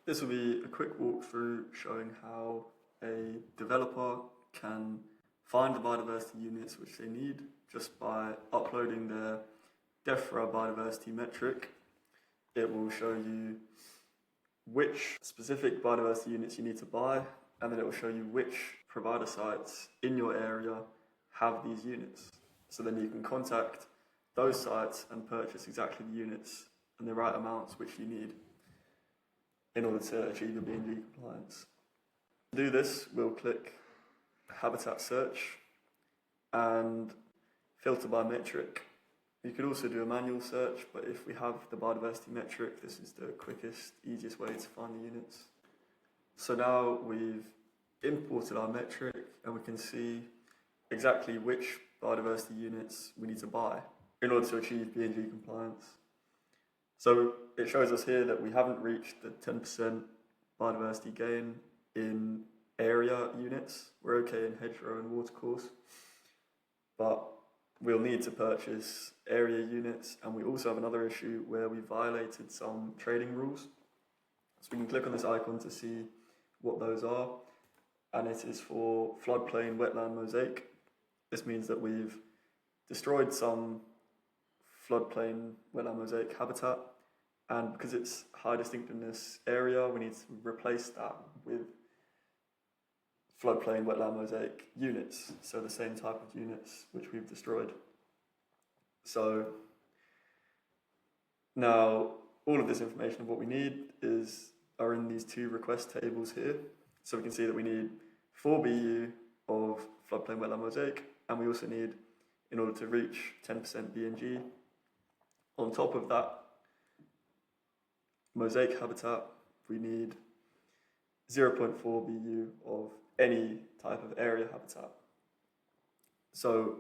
This will be a quick walkthrough showing how a developer can find the biodiversity units which they need just by uploading their DEFRA Biodiversity Metric. It will show you which specific biodiversity units you need to buy, and then it will show you which provider sites in your area have these units. So then you can contact those sites and purchase exactly the units and the right amounts which you need in order to achieve your BNG compliance. To do this, we'll click Habitat Search and filter by metric. You could also do a manual search, but if we have the biodiversity metric, this is the quickest, easiest way to find the units. So now we've imported our metric and we can see exactly which biodiversity units we need to buy in order to achieve BNG compliance. So it shows us here that we haven't reached the 10% biodiversity gain in area units. We're okay in hedgerow and watercourse, but we'll need to purchase area units, and we also have another issue where we violated some trading rules. So we can click on this icon to see what those are, and it is for floodplain wetland mosaic. This means that we've destroyed some floodplain wetland mosaic habitat, and because it's high distinctiveness area, we need to replace that with floodplain wetland mosaic units, so the same type of units which we've destroyed. So now all of this information of what we need are in these two request tables here. So we can see that we need 4 BU of floodplain wetland mosaic, and we also need, in order to reach 10% BNG, on top of that mosaic habitat, we need 0.4 BU of any type of area habitat. So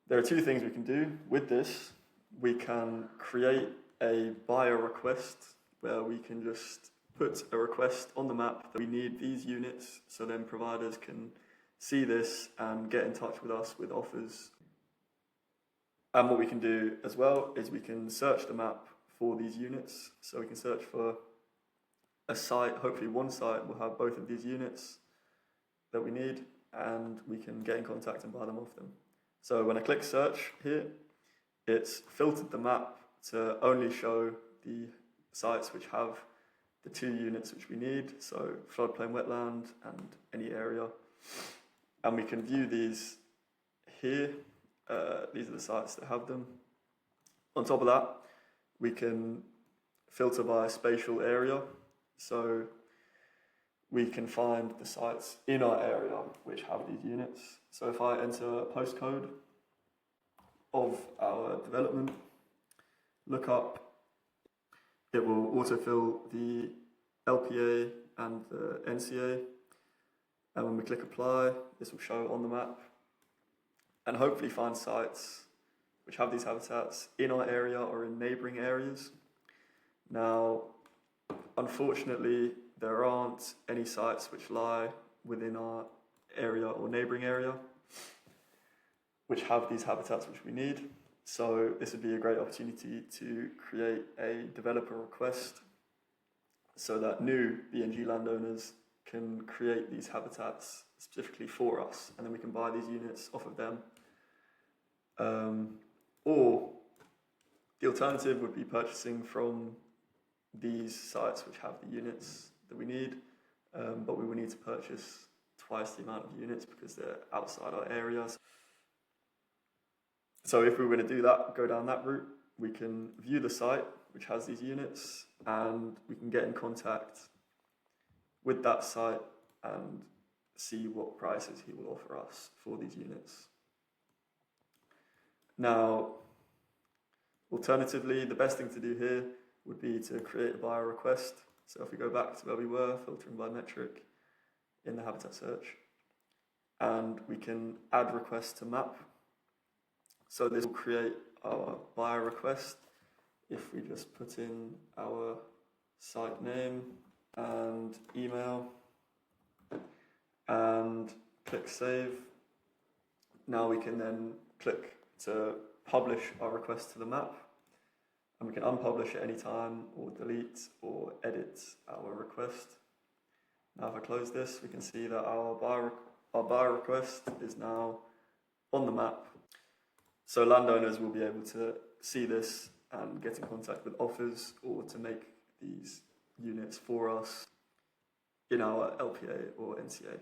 there are two things we can do with this. We can create a buyer request where we can just put a request on the map that we need these units, so then providers can see this and get in touch with us with offers. And what we can do as well is we can search the map for these units. So we can search for a site, hopefully one site will have both of these units that we need, and we can get in contact and buy them off them. So when I click search here, it's filtered the map to only show the sites which have the 2 units which we need, so floodplain wetland and any area. And we can view these here. These are the sites that have them. On top of that, we can filter by spatial area. So we can find the sites in our area which have these units. So if I enter a postcode of our development, look up, it will autofill the LPA and the NCA. And when we click apply, this will show on the map and hopefully find sites which have these habitats in our area or in neighbouring areas. Now, unfortunately, there aren't any sites which lie within our area or neighbouring area which have these habitats which we need. So this would be a great opportunity to create a developer request so that new BNG landowners can create these habitats specifically for us, and then we can buy these units off of them. Or the alternative would be purchasing from these sites which have the units that we need, but we will need to purchase twice the amount of units because they're outside our areas. So if we were going to do that, go down that route, we can view the site which has these units, and we can get in contact with that site and see what prices he will offer us for these units. Now, alternatively, the best thing to do here would be to create a buyer request. So if we go back to where we were, filtering by metric in the habitat search, and we can add request to map. So this will create our buyer request if we just put in our site name and email and click save. Now we can then click to publish our request to the map, and we can unpublish at any time or delete or edit our request. Now if I close this, we can see that our buyer request is now on the map. So landowners will be able to see this and get in contact with offers or to make these units for us in our LPA or NCA.